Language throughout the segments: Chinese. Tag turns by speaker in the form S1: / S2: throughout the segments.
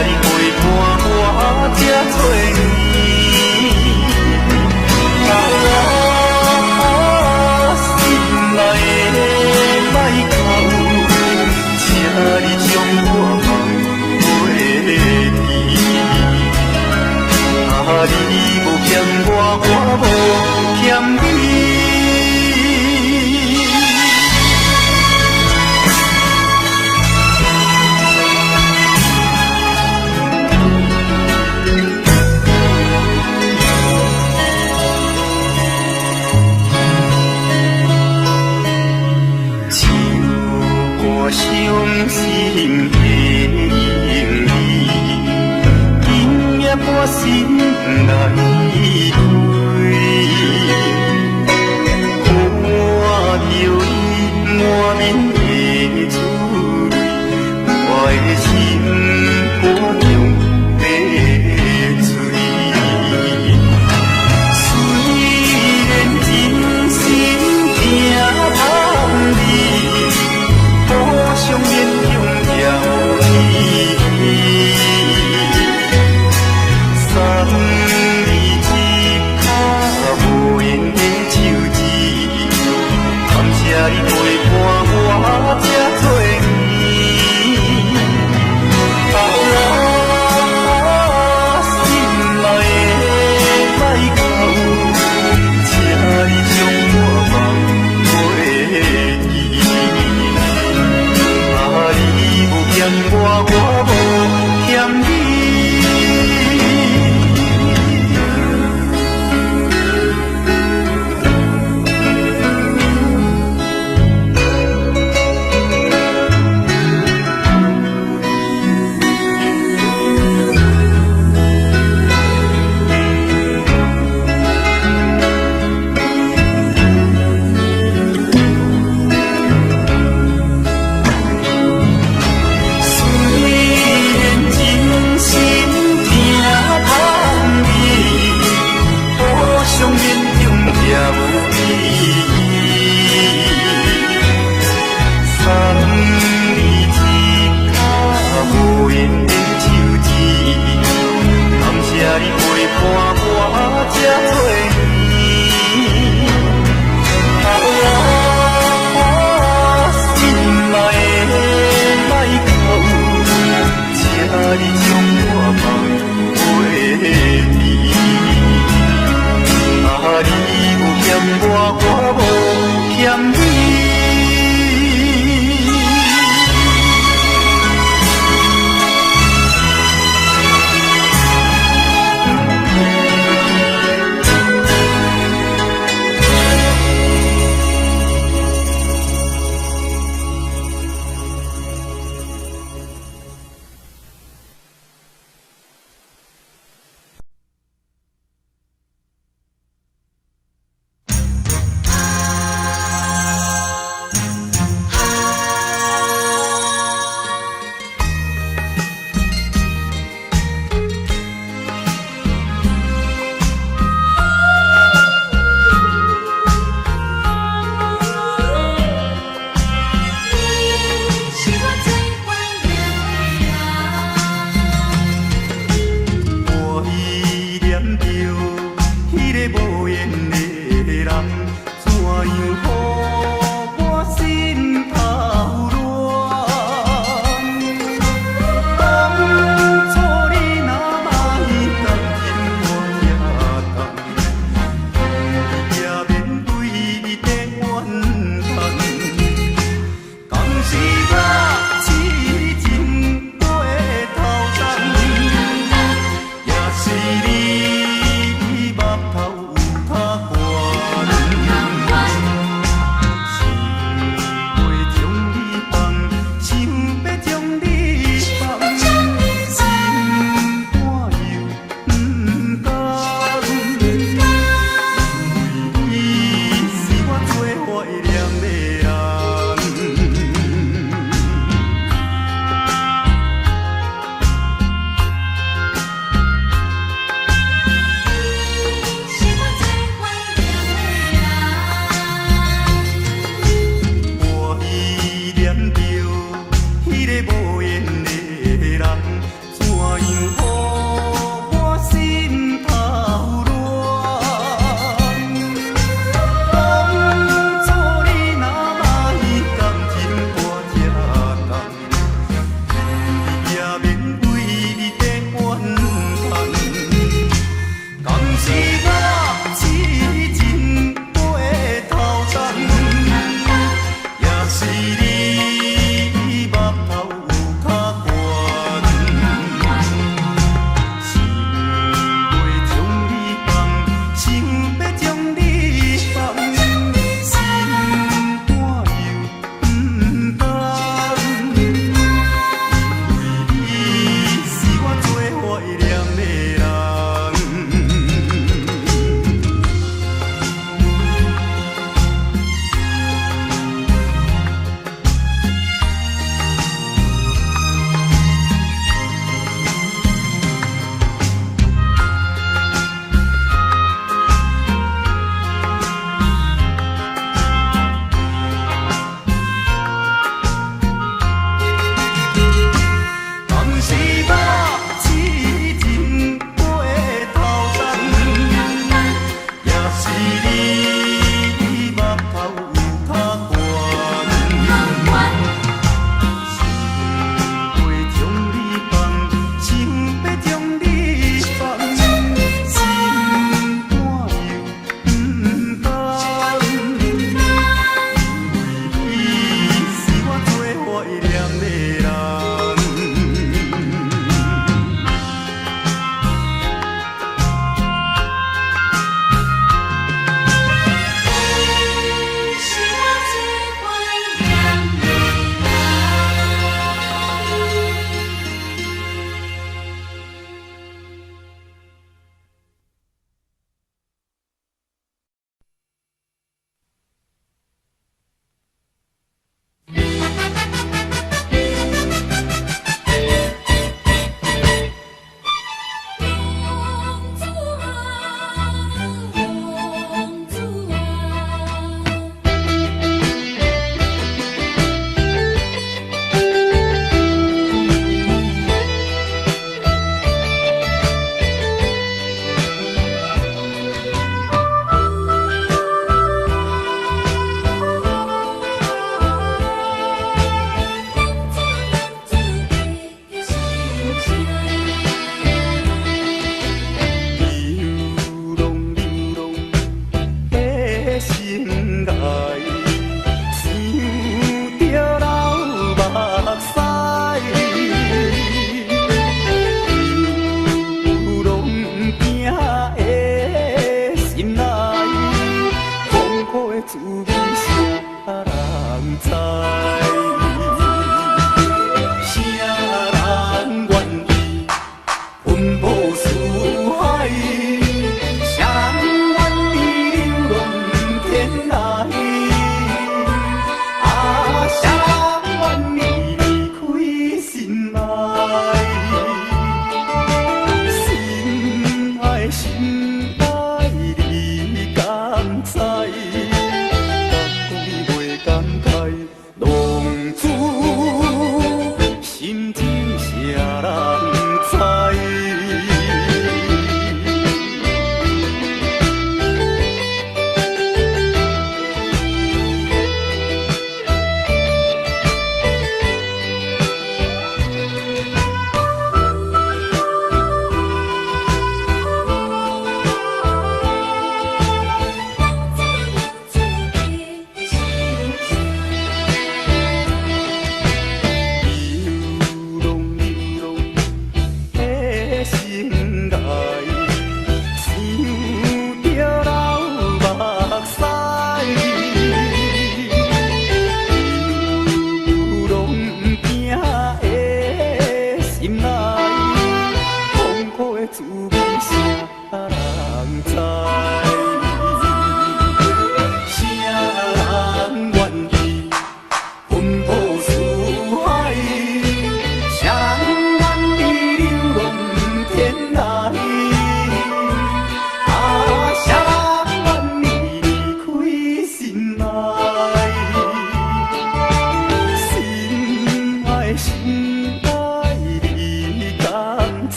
S1: 你陪伴我这多年。啊，心内的歹口，请你将我放袂记。啊，你无欠我，我无欠你。伤心的影儿，今夜我心内开，看着你满面的珠泪，我的心肝中在醉。虽然真心疼痛你。互相勉强了你，送你一杯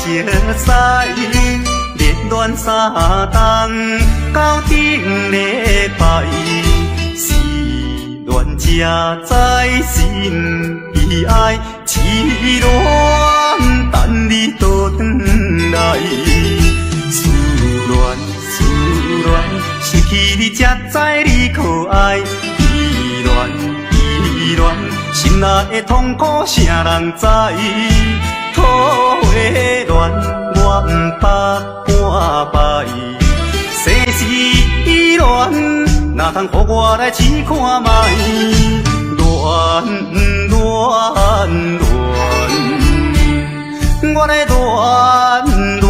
S1: 熟悉，热恋3冬到顶礼拜，是恋者在心悲哀，痴恋等你倒转来。思恋，失去你才知你可爱。依恋，心内的痛苦啥人知？土的恋，我不捌半摆。世事依恋，哪通予我来试看覓？恋，我的忧恋，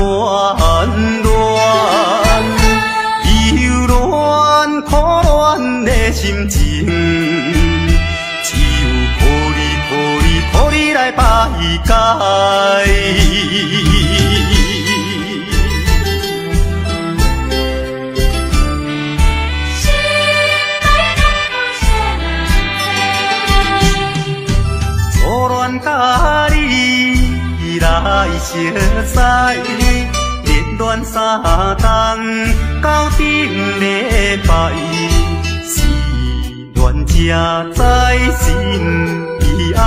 S1: 苦恋的心情，只有抱你来排解。初恋甲你来熟悉，热恋3冬到顶礼拜，是恋者在心悲哀，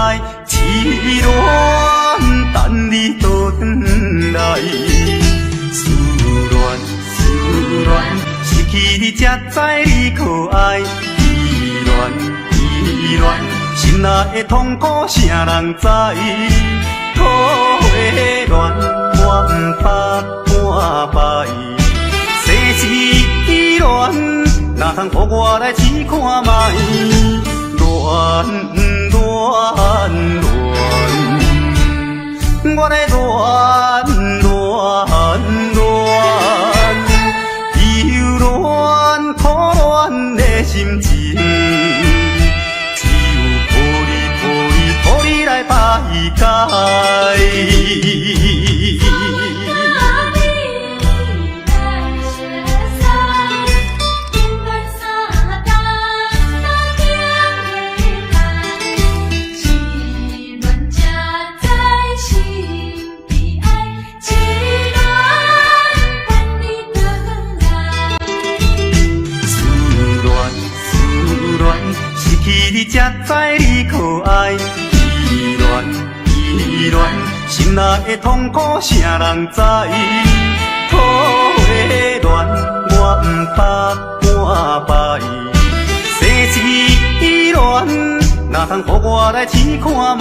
S1: 痴恋等你倒转来。思恋，失去你才知你可爱。依恋，心内的痛苦啥人知？土的恋，我不捌半摆。世事依恋，哪通予我来试看覓？我的忧恋，苦恋的心情，只有抱你来排解。你才知你可爱。依恋，心内的痛苦啥人知？土的恋，我不捌半摆。世事依恋，哪通予我来试看覓？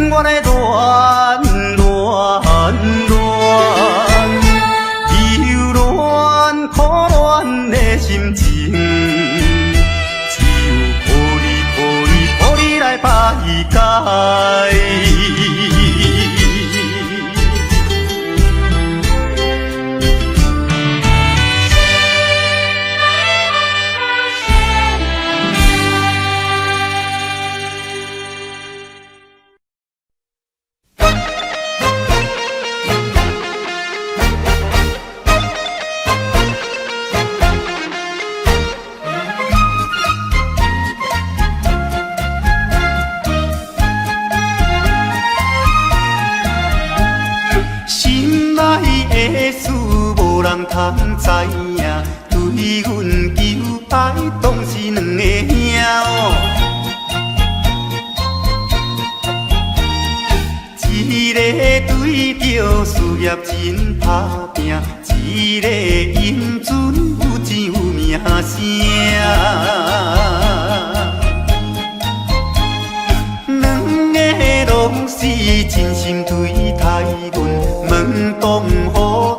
S1: 我的苦恋的心情，只有抱你来排解。通知影，对阮求爱，当是两个兄哦。一个对着事业真打拼，一个因准有钱有名声。两个拢是真心对待阮，门当户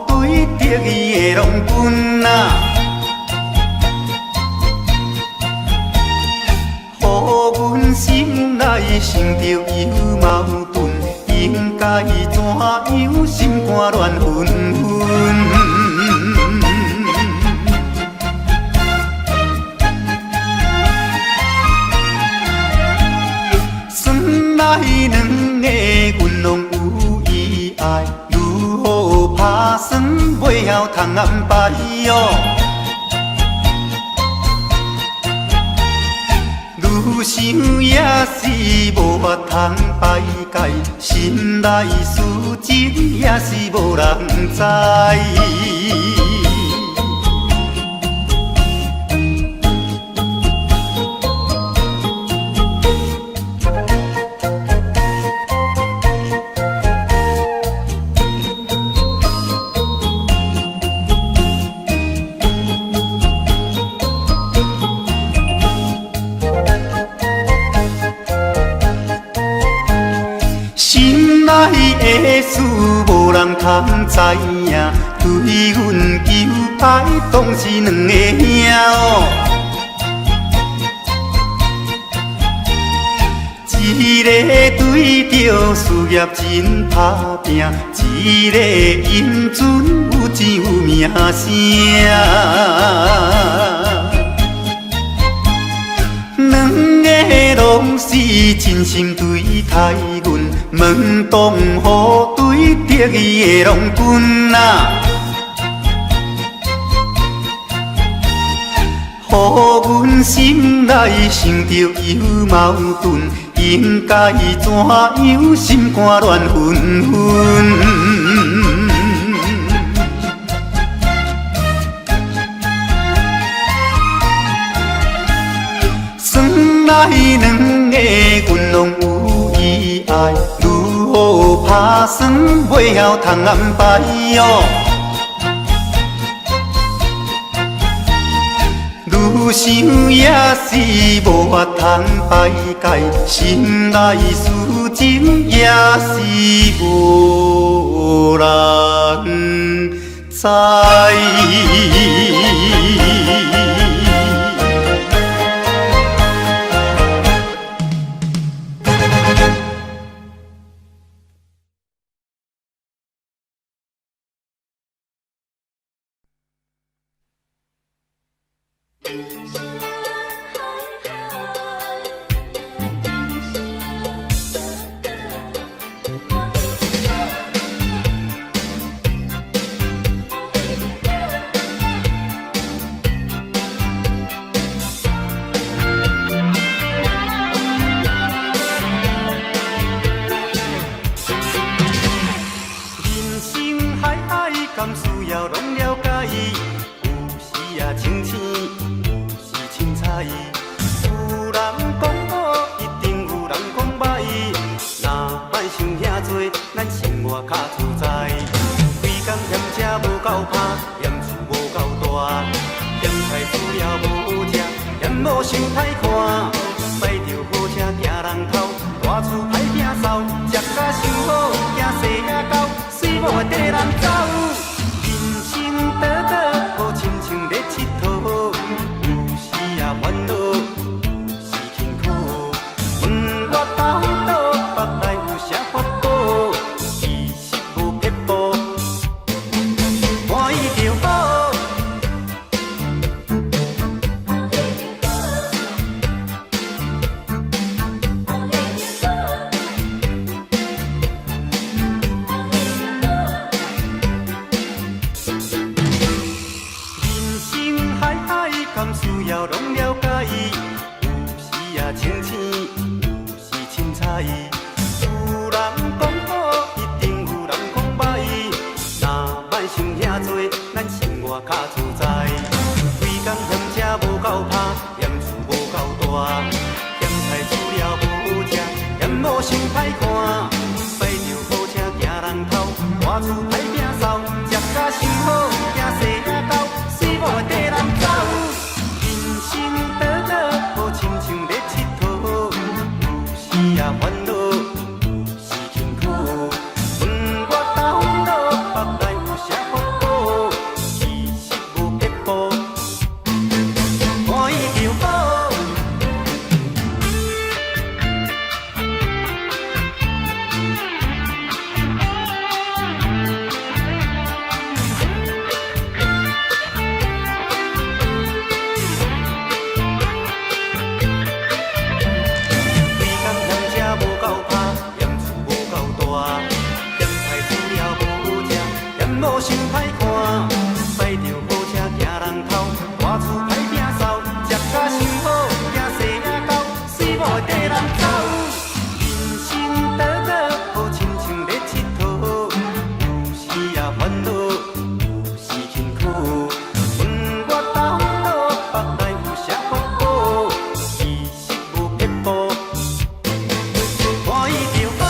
S1: 对，得意的拢分啊。予阮心内生着有矛盾，应该怎样心肝乱纷纷？算来两个阮拢有意爱，如何打算袂晓通安排哟？愈愈想也是无法通排解，心内事情也是无人知。心内的事无人通知影，对阮求爱当是两个兄哦。一个对着事业真打拼，一个因准有钱有名声。两个拢是真心对待阮，门当户对得意的郎君啊，予阮心内想着有矛盾，应该怎样心肝乱纷纷。咱两个阮拢有意爱，如何打算袂晓通安排哦？愈想也是无法通排解，心内事情也是无人知。敢需要拢了解，有时啊清醒，有时凊彩。有人讲好，一定有人讲歹。若莫想遐多，咱生活较自在。规工嫌车无够拍，嫌厝无够大，嫌菜煮了无好食，嫌某想歹看。摆着好车行人头，大厝歹摒扫，食甲伤好，惊细仔狗，水某会跟人走。倒倒好亲像咧佚佗，有时啊烦恼，有时辛苦。问我到倒腹内有啥法宝，其实无撇步，满意就好。敢需要拢了解，有时啊清醒，有时凊彩。有人讲好，一定有人讲歹。若莫想遐多，咱生活较自在。规工嫌车无够拍，嫌厝无够大，嫌菜煮了无好食，嫌某想歹看。摆着好车行人头，大厝歹摒扫，食甲伤好，惊细仔狗，水某会跟人走。心倒倒好亲像咧佚佗，有时啊烦恼，有时辛苦。问我到倒腹内有啥法宝，其实无撇步，满意就好。某想歹看，摆着好车行人头，大厝歹摒扫，食甲伤好，惊细仔狗，烦恼有时辛苦，问我到倒北来有啥福报？其实无撇步，欢喜就好。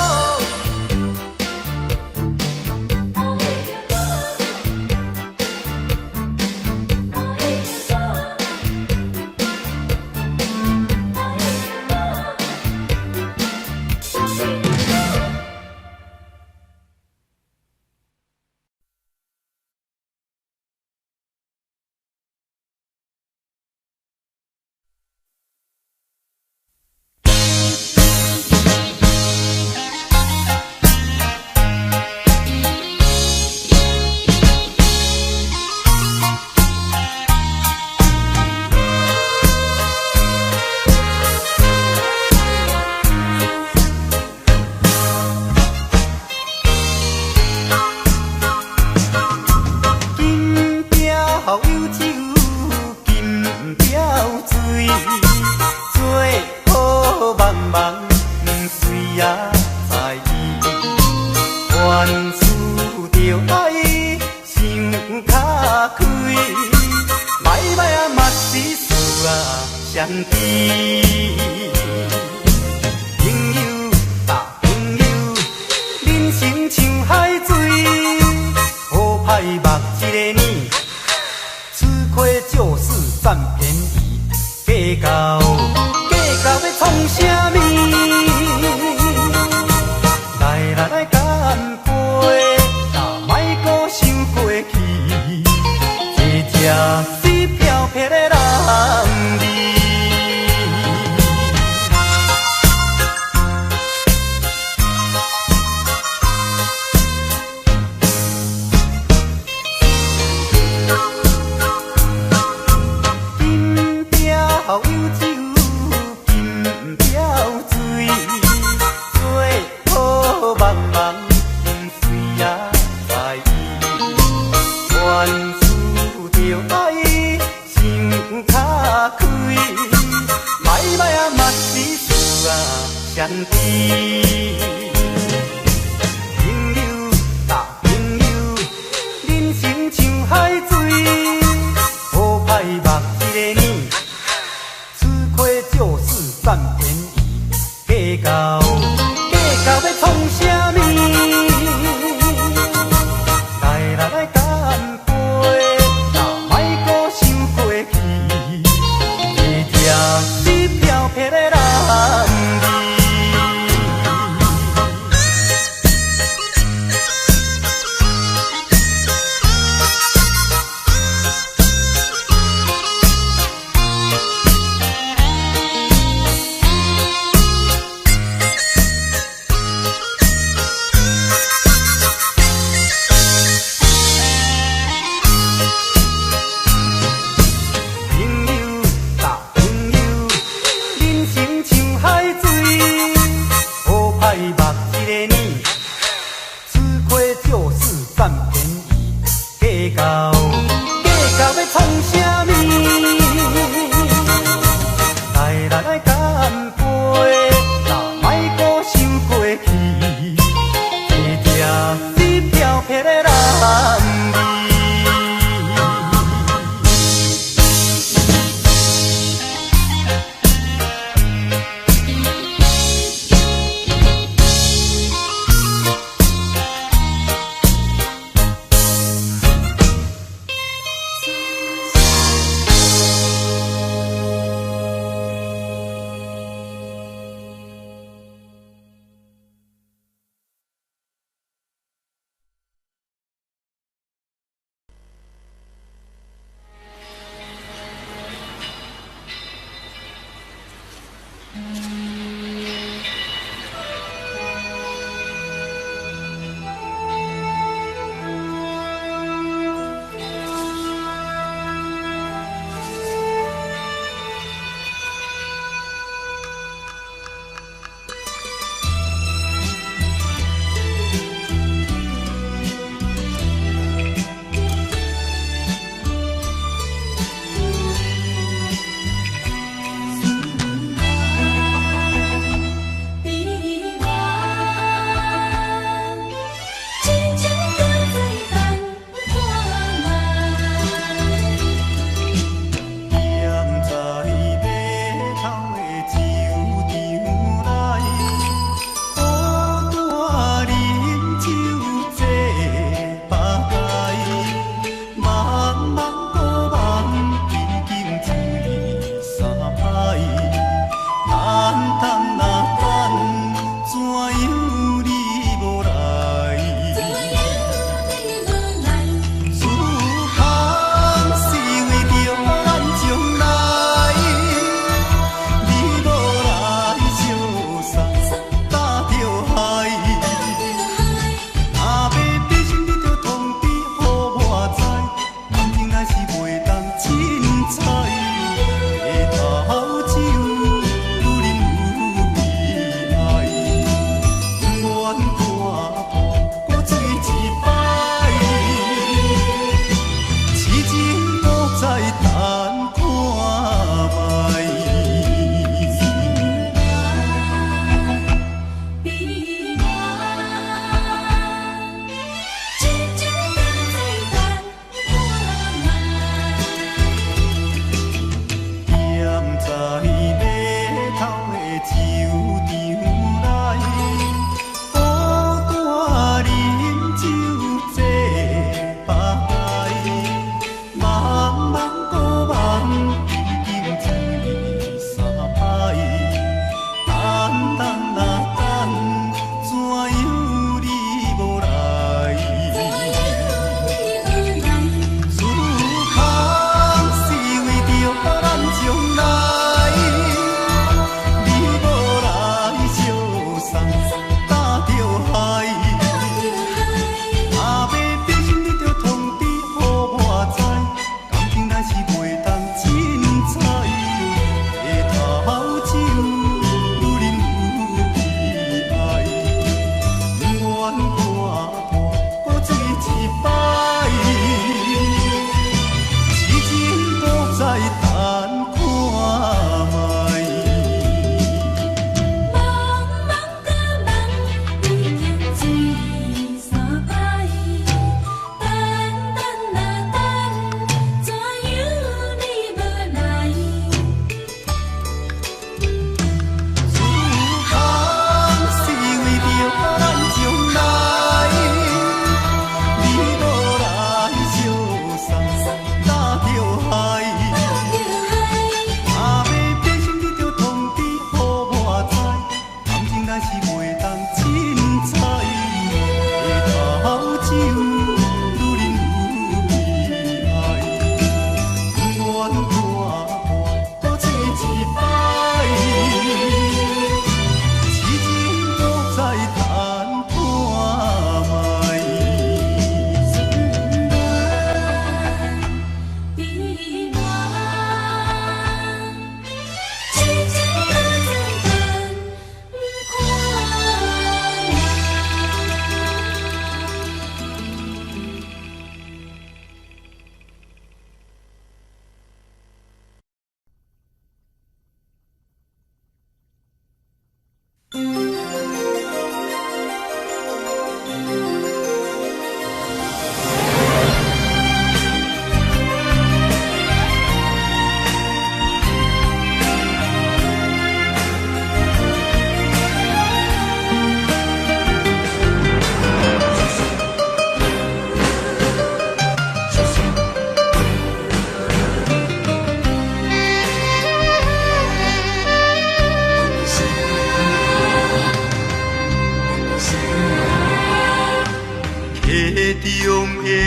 S1: 好友酒，金表水，做好茫茫，谁也知意。凡事着爱想较开，歹歹啊嘛是事啊相知。朋友搭朋友，人生像海水，好歹目一个呢。吃亏就是占便宜，计较要创啥物？来干杯，但莫阁想过去，一只水漂撇的人儿。好友酒，金表水，做好茫茫，谁也知意。凡事着爱想较开，歹歹啊嘛是事啊相知。朋友搭朋友，人生像海水，好歹目一个呢。就是占便宜，计较要创啥物？来干杯，但莫阁想过去，一只水漂撇的人儿。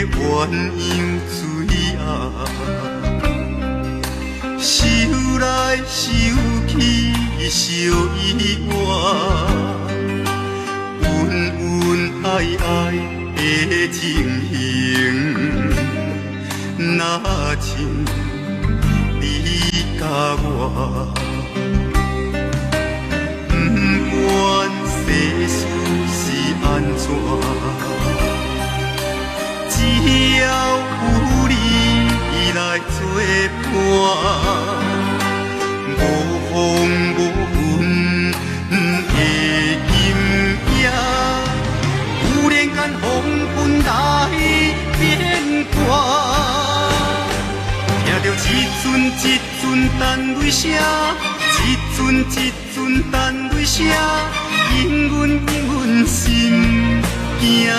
S1: 鸳鸯水啊，想来想去相依偎，恩恩爱爱的情形，若像你甲我。不管世事是安怎，只要有你来作伴，无风无云的阴影，有人间风云来变卦，听着一阵一阵单泪声。一阵一阵单泪声，引阮心惊惊。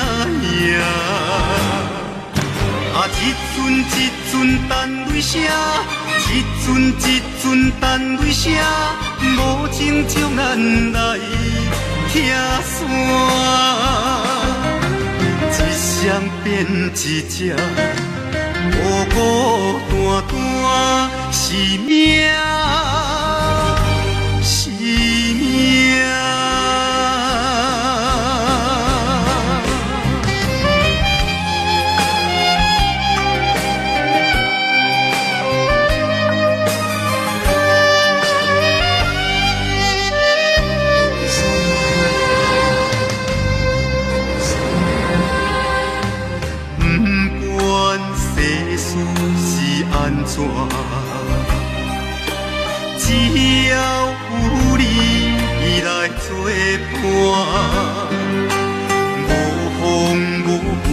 S1: 啊，一阵一阵单泪声，一阵一阵单泪声，无情将咱来拆散。一双变一只，孤孤单单是命。只要有你来作伴，无风无云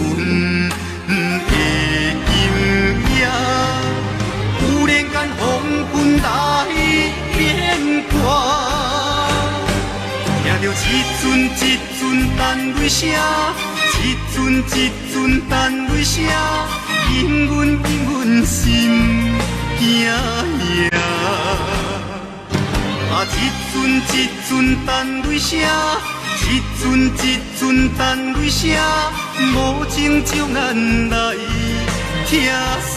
S1: 的阴影，有人间风云来变卦。听着一阵一阵单泪声，一阵一阵单泪声，引阮心惊惊。啊，一阵一阵单泪声，一阵一阵单泪声，无情将咱来拆散。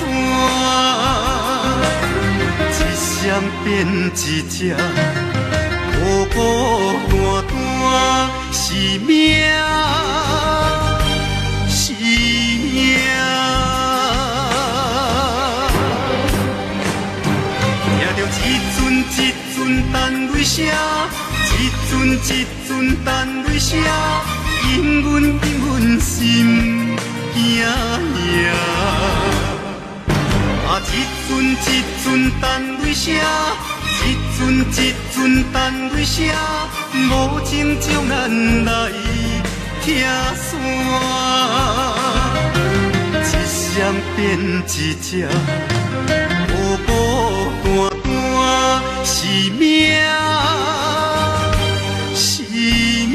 S1: 一双变一只，孤孤单单是命，是命。听着一阵一阵单泪声，一阵一阵单泪声，引阮心惊惊。啊，一阵一阵单泪声，一阵一阵单泪声，无情将咱来拆散。一双变一只，孤孤单单是命，是命。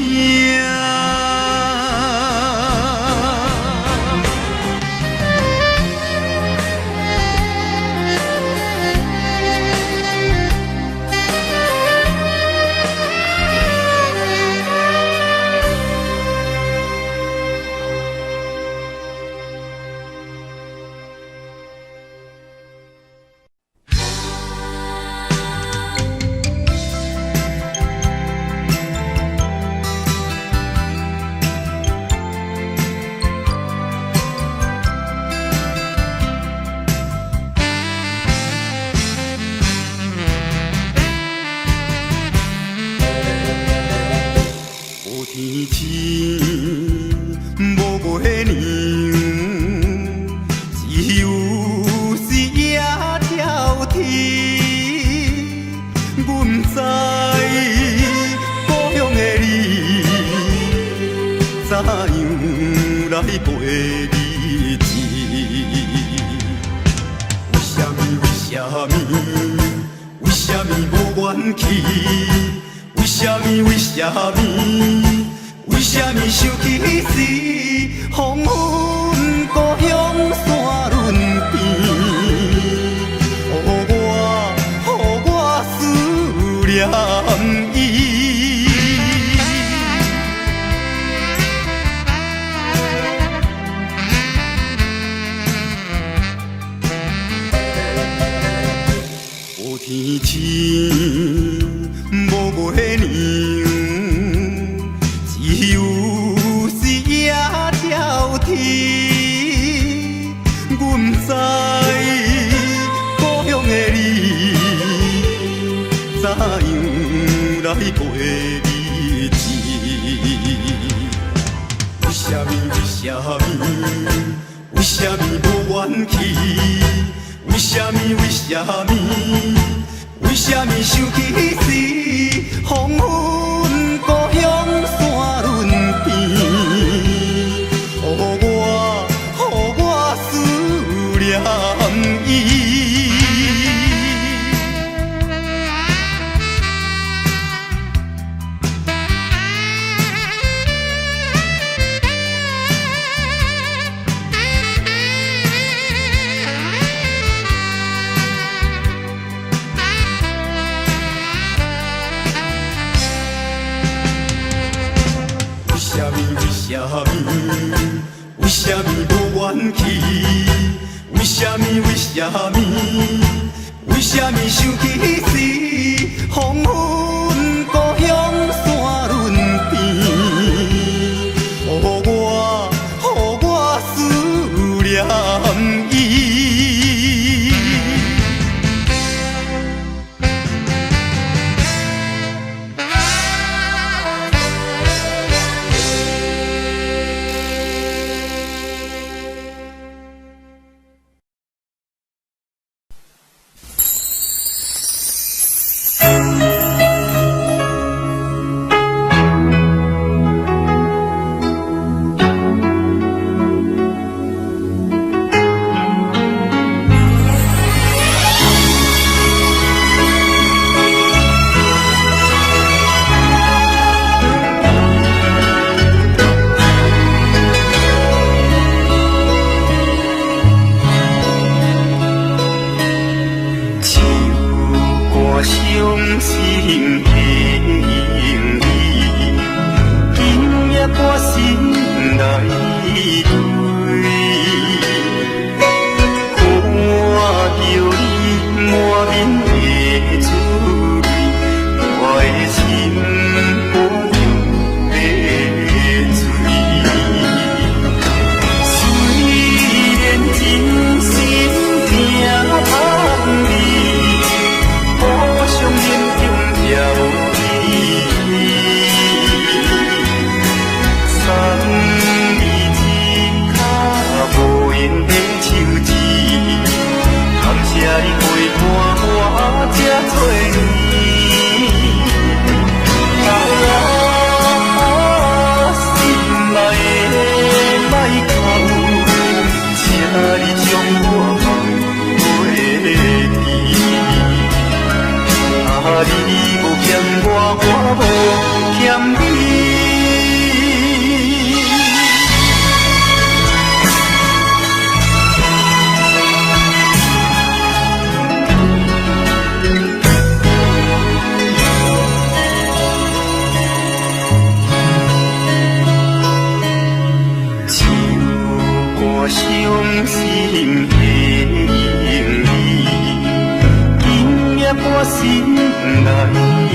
S2: 为什么想起时，黄昏故乡山峦边，予我思念伊。天星无月亮，只有视野挑剔。阮知故乡的你，怎样来过日子？为什么？为什么无怨气？为什么？为什么想起时，黄昏故乡山轮边，予我思念伊。为什么无怨气？为什么？为什么想起时，黄昏故乡山轮边，予我思念伊。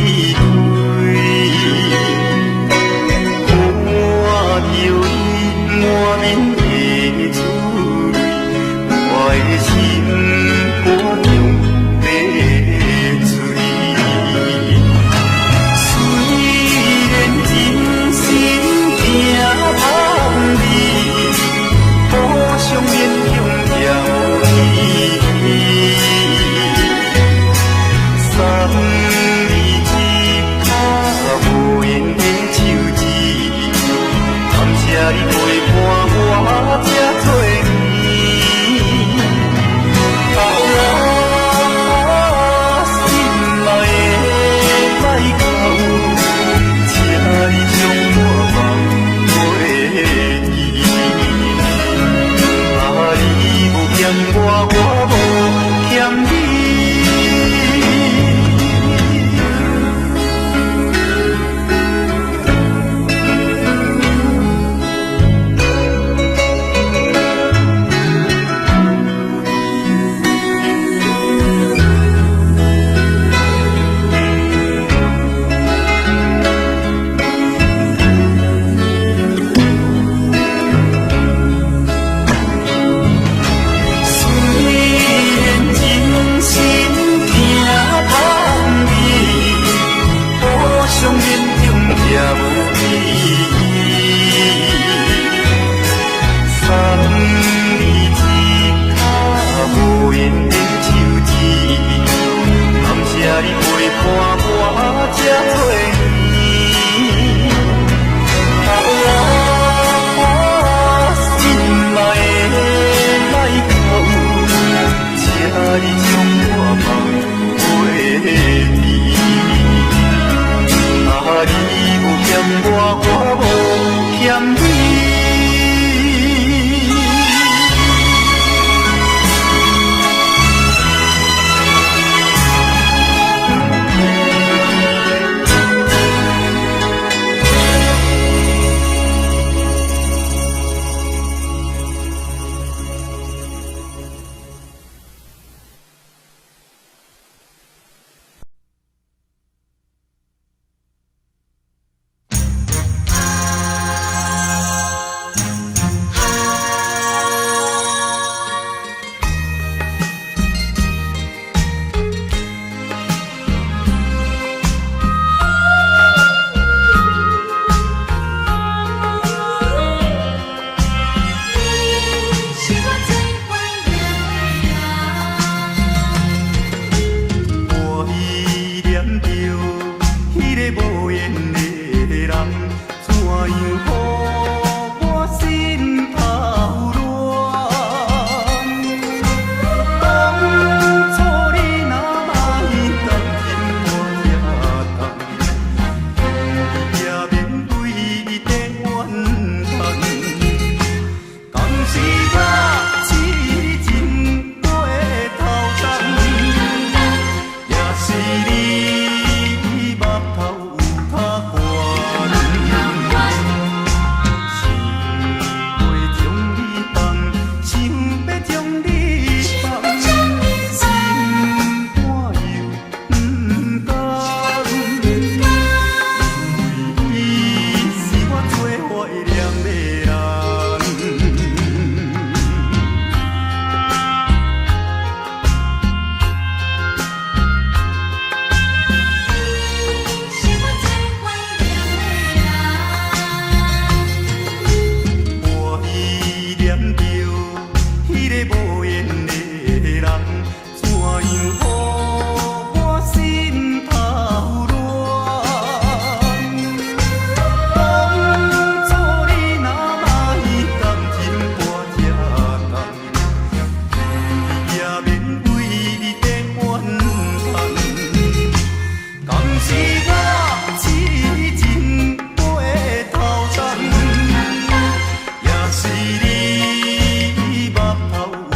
S1: 无缘的人，怎样予我心头乱？当初你若莫感情破这工，也免为你的怨叹。敢是我痴情过头重，也是你目头有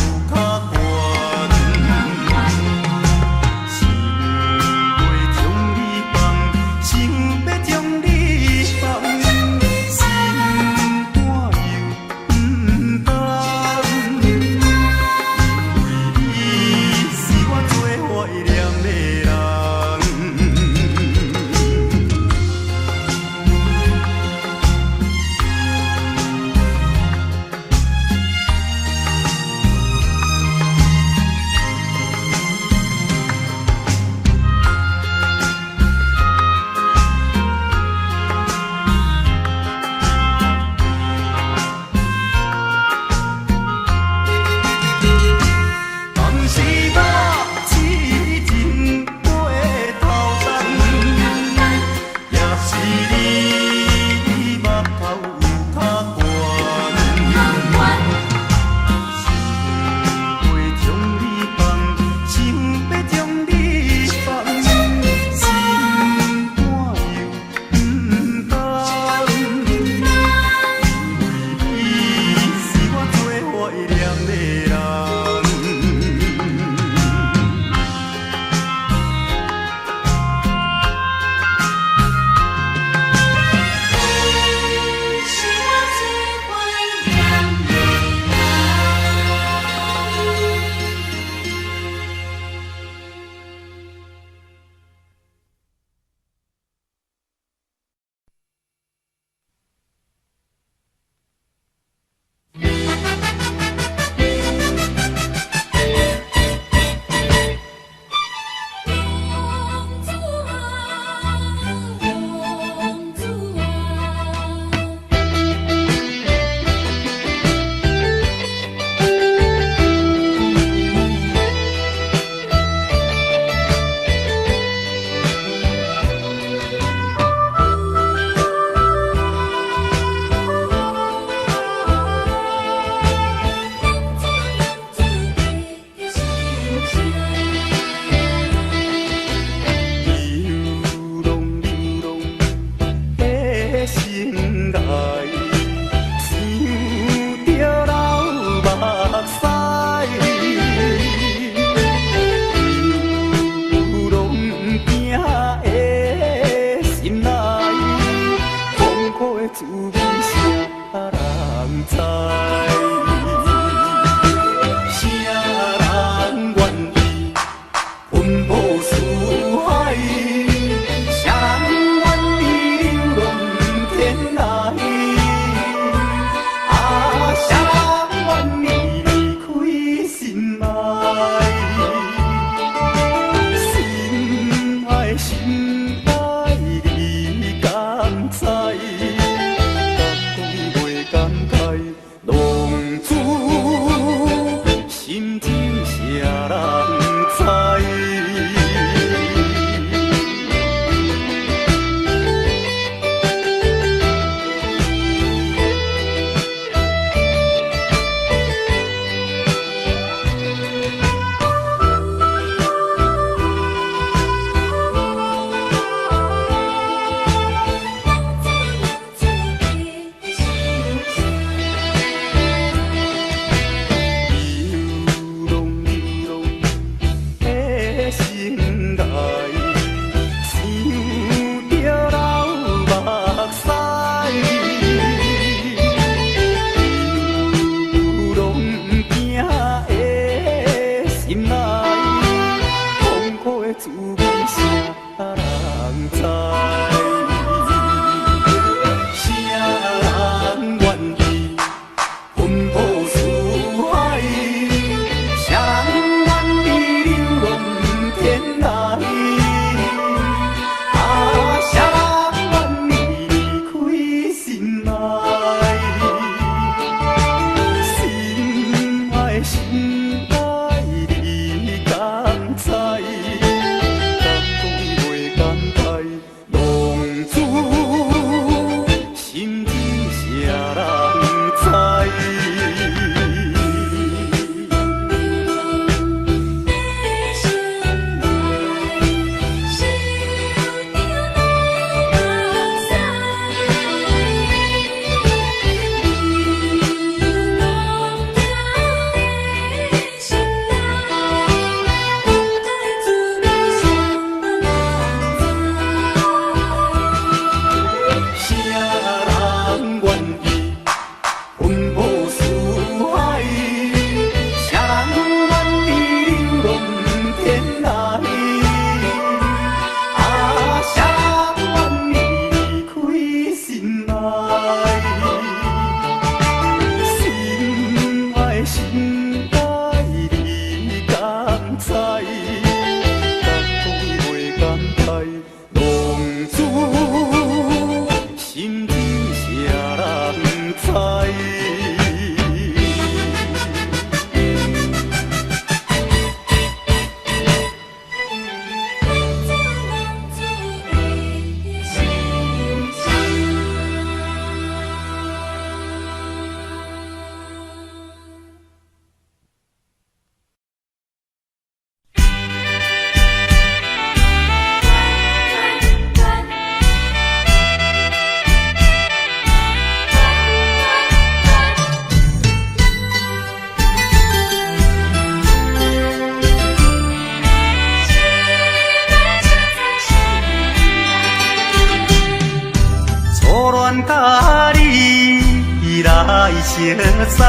S1: 熟悉，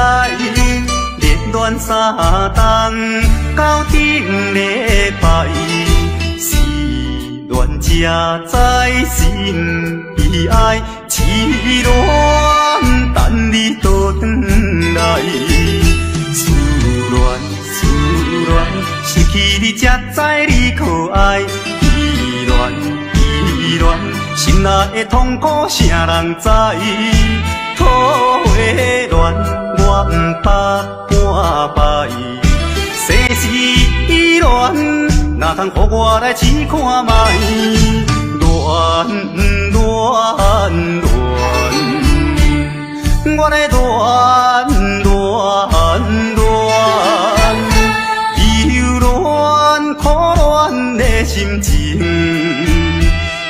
S1: 热恋3冬到顶礼拜，是恋才知心悲哀，痴恋等你倒转来。思恋，失去你才知你可爱。依恋，心内的痛苦谁人知？土花恋，我不捌半摆。世事依恋，哪通予我来试看卖？恋，我来忧恋苦恋的心情，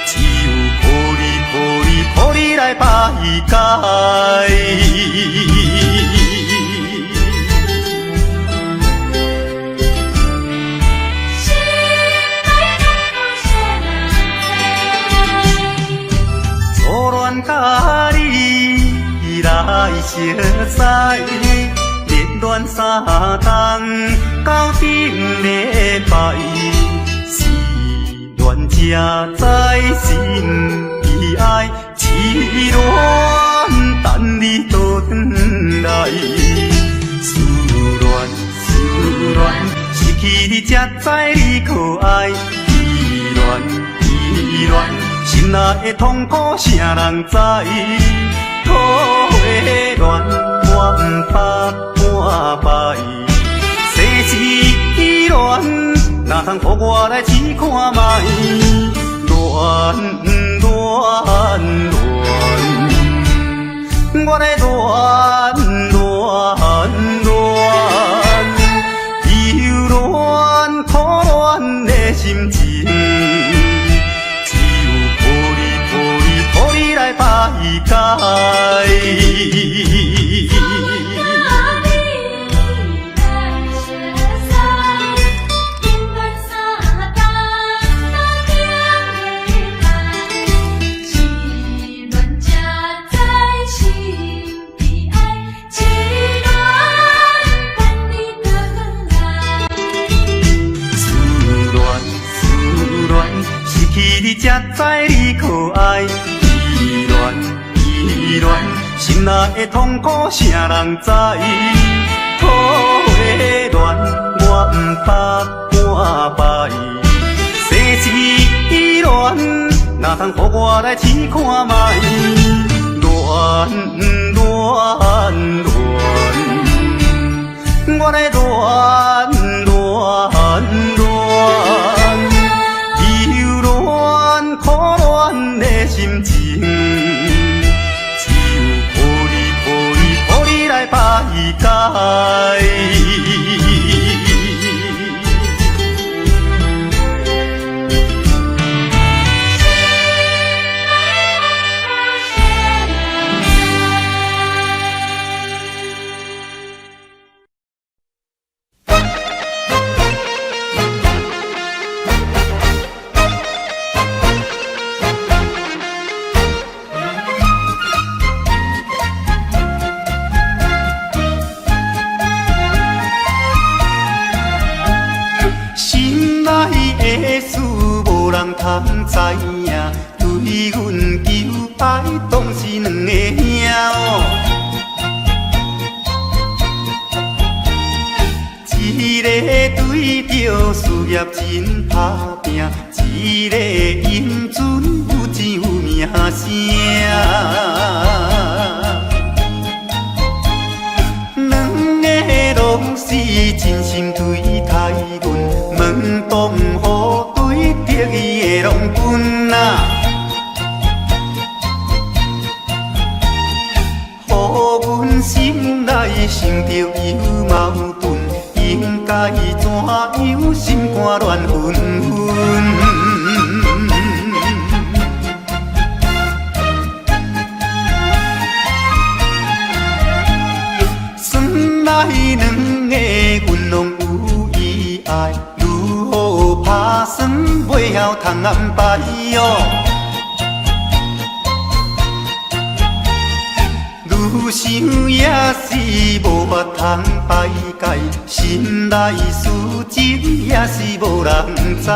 S1: 只有抱你来排解。初恋甲你来熟悉，热恋3冬到顶礼拜，是恋才知心悲哀，痴恋等你倒转来。思恋，失去你才知你可爱。依恋，心内的痛苦谁人知？土花恋，我不捌半摆。世事依恋，哪通予我来试看卖？恋，我来忧恋苦恋的心情，只有抱你来排解。你才知你可爱，依恋，心内的痛苦谁人知？土花恋，我不捌半摆。世事依恋，哪通予我来试看卖？恋，我来苦恋的心情，只有抱你来排解。通知影，对阮求爱，当是两个兄哦。一个对着事业真打拼，一个因准有钱有名声。两个拢是真心对待阮，门当户对，得意的拢分啊。予阮心内想着有矛盾，应该怎样心肝乱纷纷？算来两个阮拢有意爱，如何打算袂晓通安排哟？愈愈想也是无法通排解，心内事情也是无人知。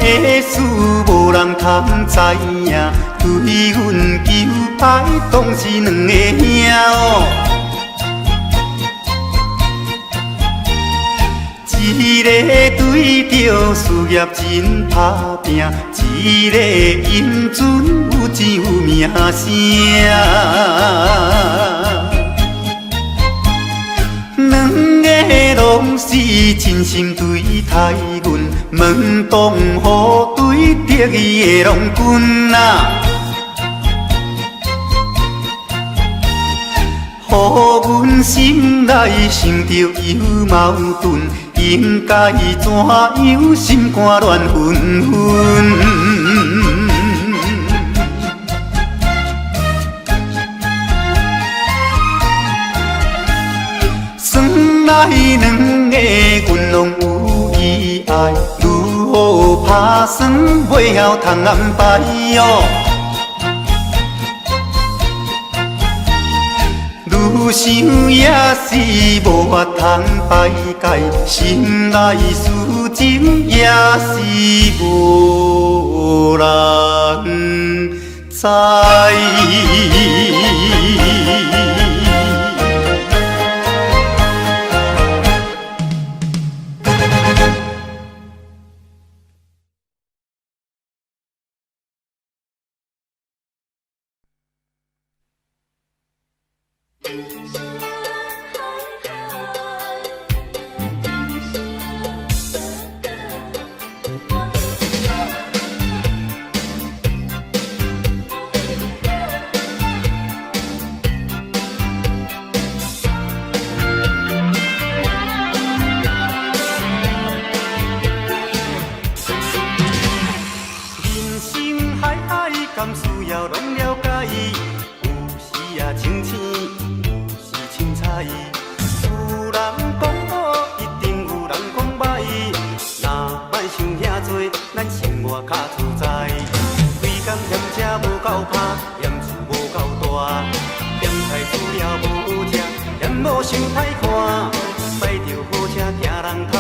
S1: 的事无人通知影，对阮求爱当是两个兄哦。一个对着事业真打拼，一个因准有钱有名声。两个拢是真心对待阮，门当户对得意的郎君啊，予阮心内想着有矛盾，应该怎样心肝乱纷纷。来两个阮拢有意爱，如何打算袂晓通安排哦？愈想也是无法通排解，心内事情也是无人知。敢需要拢了解，有时也清醒，有时凊彩。有人讲好，一定有人讲歹。若莫想遐多，咱生活较自在。规工嫌车无够拍，嫌厝无够大，嫌菜煮了无食，嫌某想歹看。摆着好车行人头，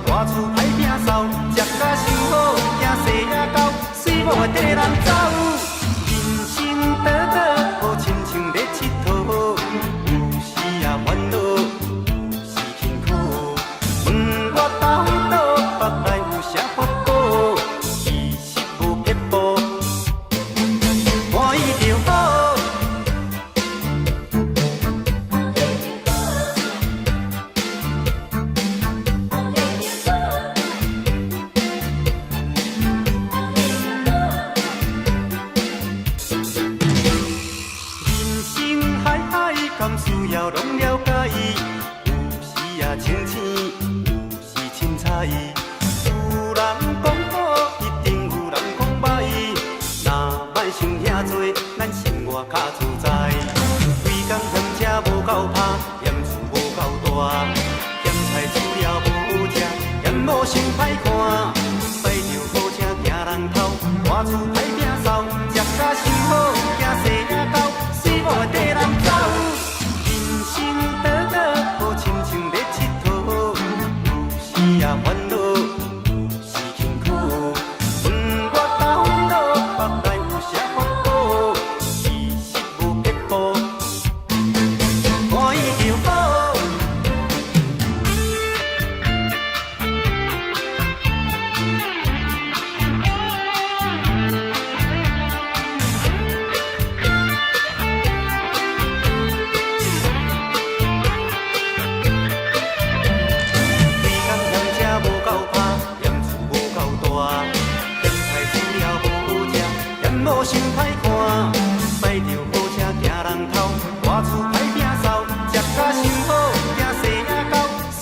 S1: 大厝歹摒扫，食甲伤好，惊细仔狗，水某会跟人走。倒倒好亲像咧佚佗，有时也烦恼，有时辛苦。问我到倒腹内有啥法宝，其实无撇步，满意就好。敢需要拢了解，有时也清醒，有时凊彩。有人讲好，一定有人讲歹。若莫想遐多，咱生活较自在。规工嫌车无够拍，嫌厝无够大，嫌菜煮了无食，嫌某想歹看。摆着好车行人头，大厝歹摒扫，食甲伤好，惊细仔狗，水某会跟人走。倒倒好亲像咧佚佗，有时也烦恼，有时辛苦。问我到倒腹内有啥法宝，其实无撇步，满意就好。某想歹看，摆着好车行人头，大厝歹摒扫，食甲伤好，惊细仔狗，水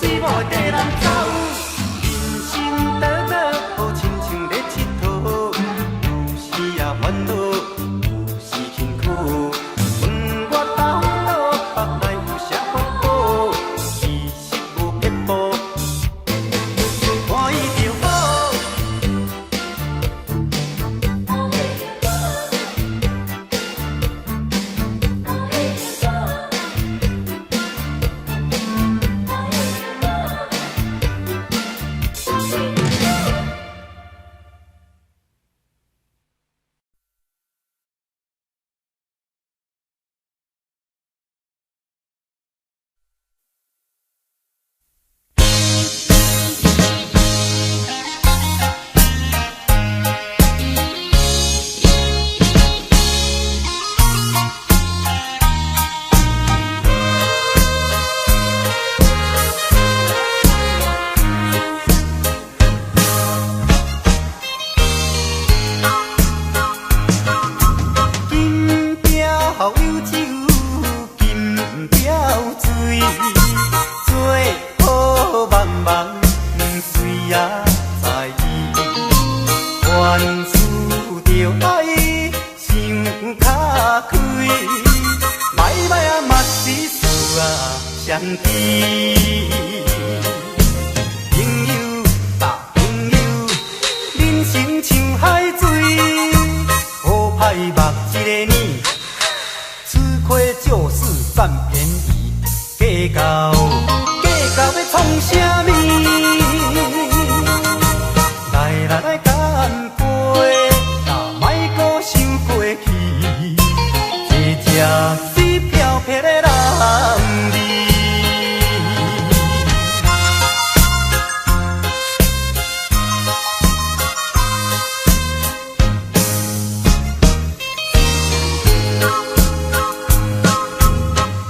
S1: 相知。朋友啊朋友，人生像海水，好歹目一个呢，吃亏就是占便宜，计较要创啥物？来干杯，莫搁想过去，一只水飘撇的人儿。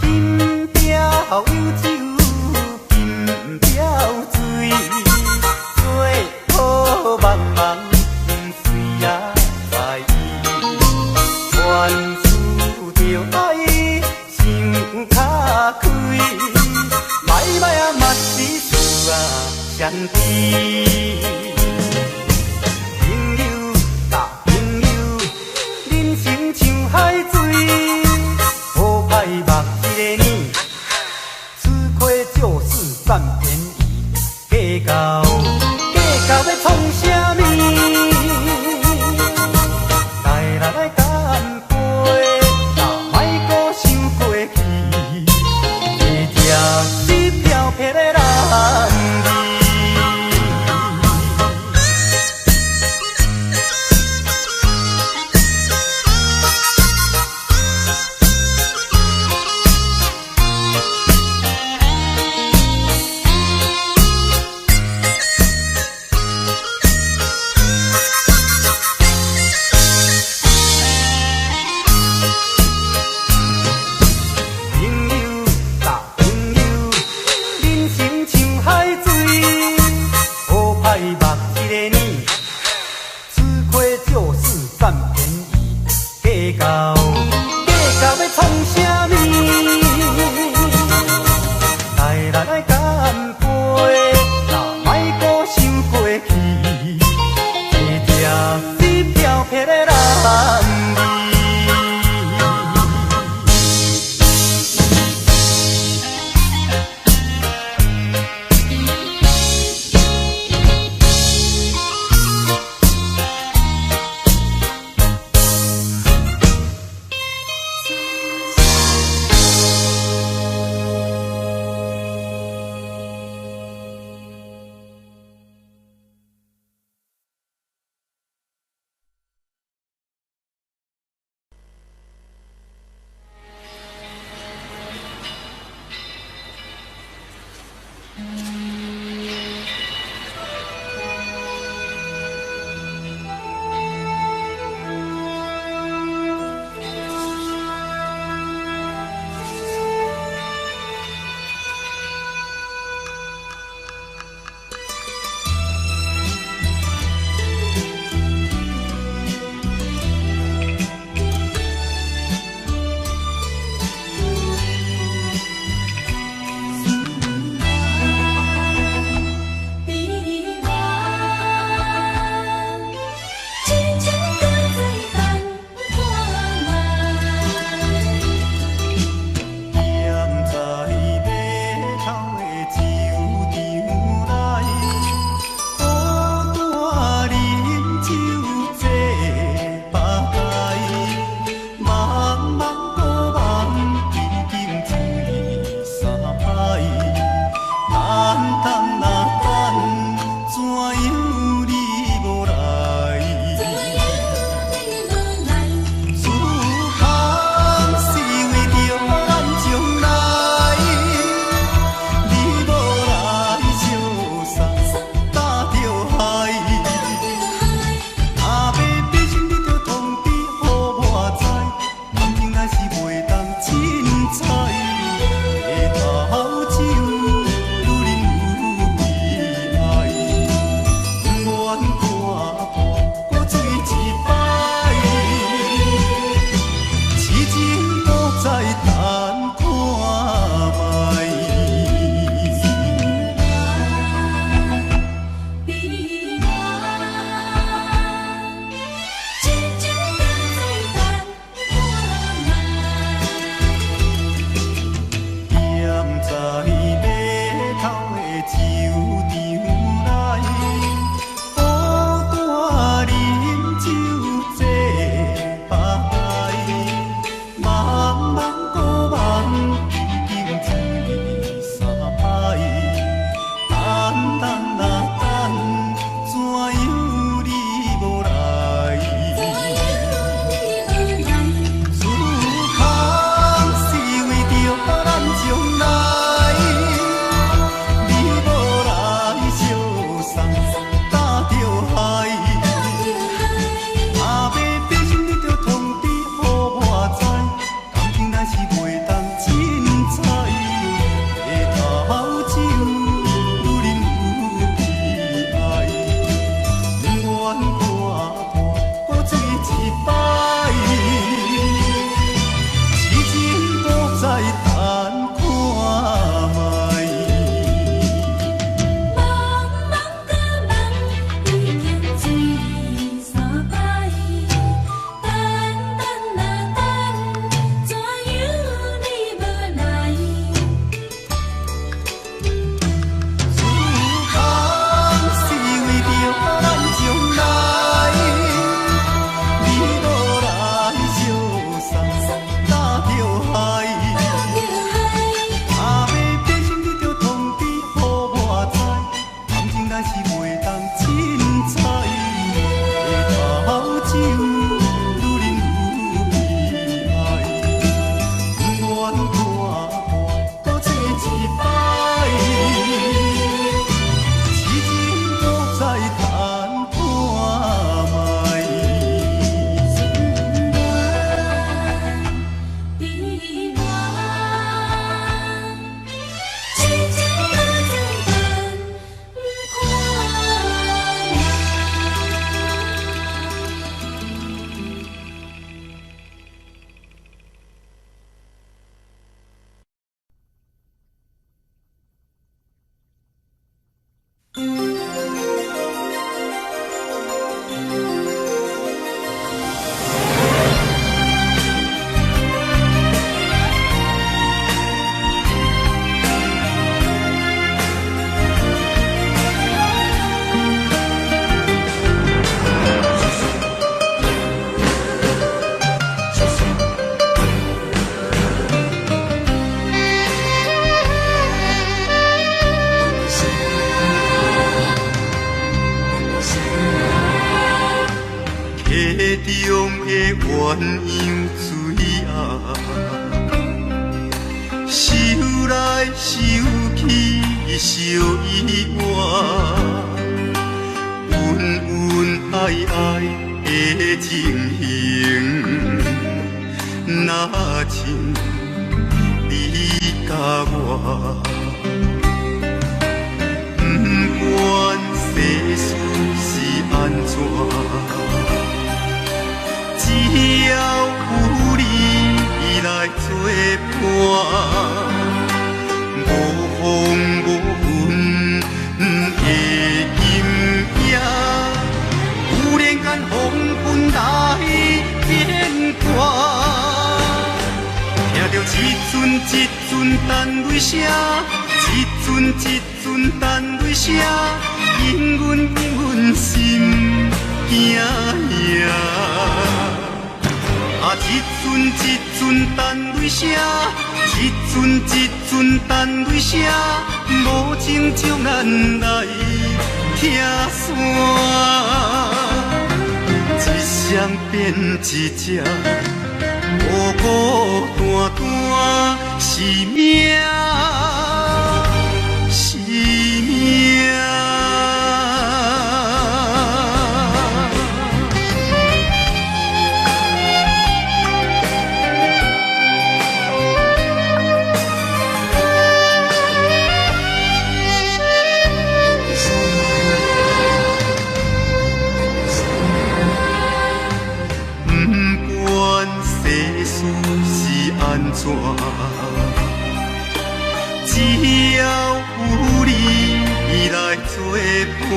S1: 金雕有酒，金雕水，做好茫茫谁也在意，全事着爱想较开，歹啊嘛是事啊相知。朋友朋友，人生像海水，好歹目一个呢，吃亏就是占便宜，计较要创啥物？来干杯，莫搁想过去，一只水飘撇的人儿。中的鸳鸯水啊，想来想去相依偎，恩恩爱爱的情形，若像你甲我，不管世事是安怎。只要有你来作伴，无风无云的今夜，有人间风云来变卦，听着一阵一阵单泪声，一阵一阵单泪声，引阮心惊呀。一阵一阵单泪声，一阵一阵单泪声，无情将咱来拆散，一双变一只，孤孤单单是命，是命。只要有你来作伴，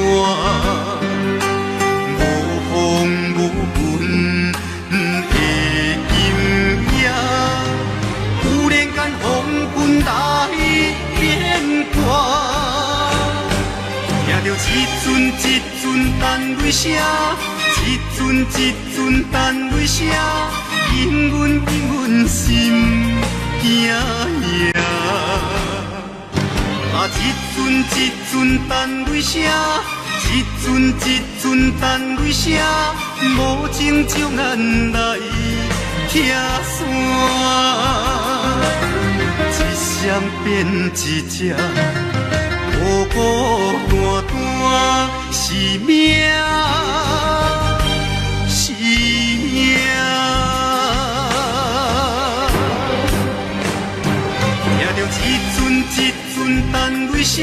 S1: 无风无云的今夜，有人间风云来变卦，听着一阵一阵单泪声，一阵一阵单泪声，引阮心惊呀。一阵一阵单泪声，一阵一阵单泪声，无情将咱来拆散，一双变一只，孤孤单单是命，是命。听着一阵一阵单泪声，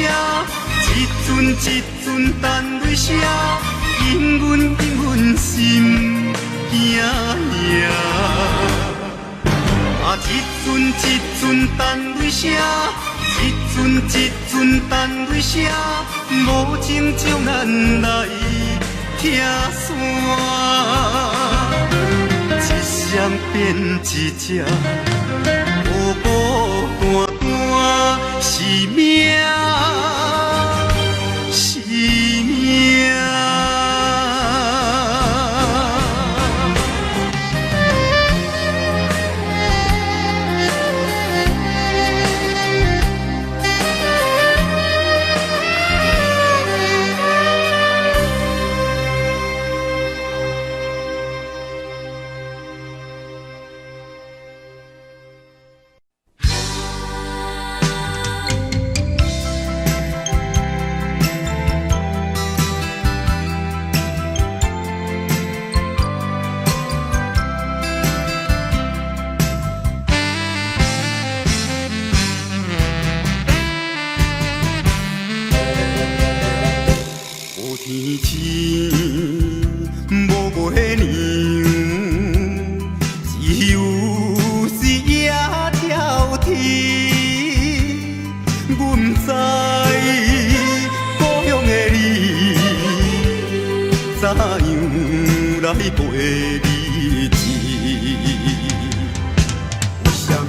S1: 一阵一阵单泪声，引阮心惊呀。一阵一阵单泪声，一阵一阵单泪声，无情将咱来拆散，一双变一只，孤孤单单是命，是命。天星无月亮，只有是夜跳天。阮不知故乡的你，怎样来陪日子？为什么？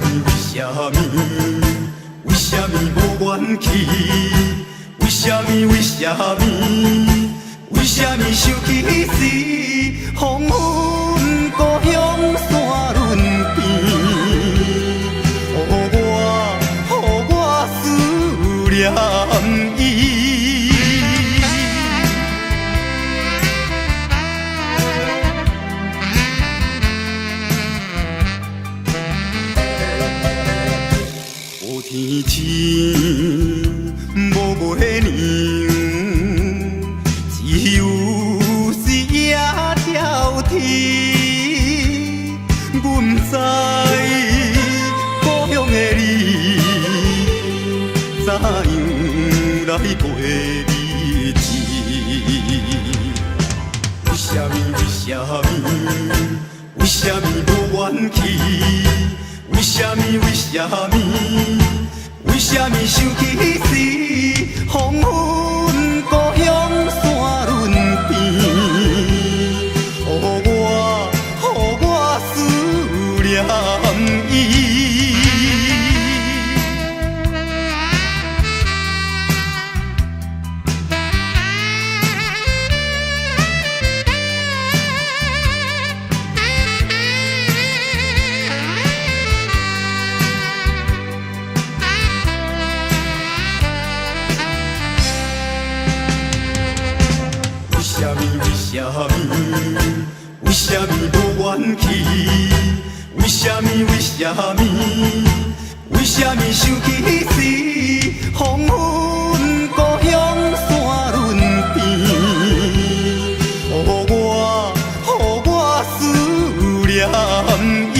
S1: 为什么无元气？为什么？为什么想起时，黄昏故乡山轮边，予我思念伊。
S2: 去，阮知故乡的你怎样来陪日子？为什么？为什么无愿去？为什么？为什么想起时，黄昏故乡山轮边，予我思念伊。为什么无愿去？为什么？为什么想起时，黄昏故乡山轮边，予我思念伊。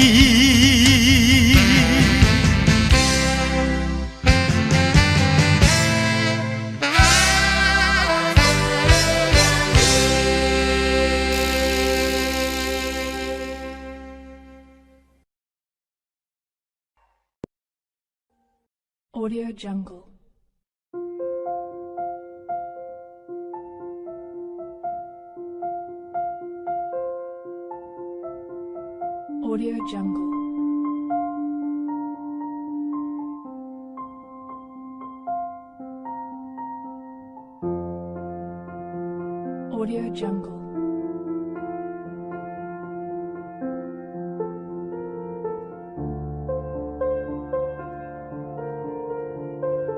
S3: Audio Jungle. Audio Jungle. Audio Jungle.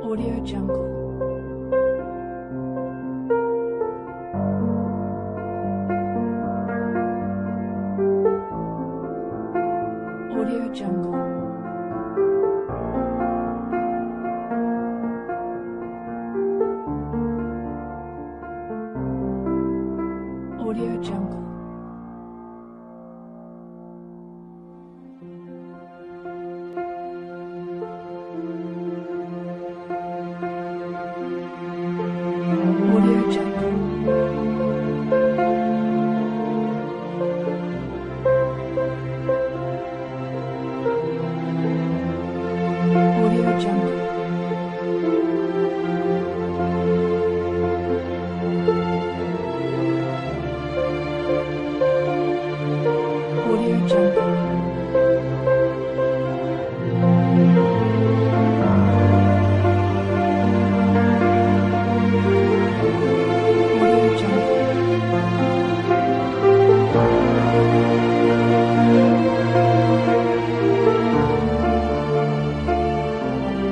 S3: Audio Jungle. Audio Jungle. Audio Jungle. Audio Jungle. Audio Jungle. Audio Jungle. Audio Jungle.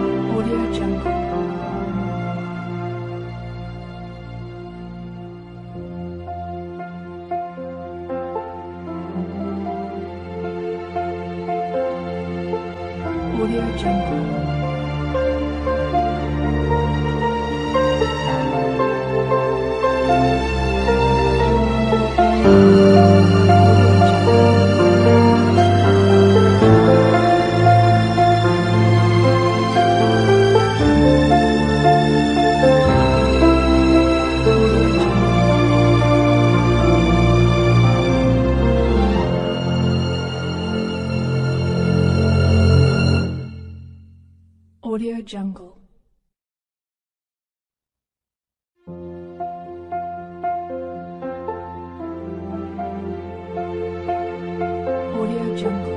S3: Audio Jungle. Audio Jungle. Audio Jungle. Audio Jungle.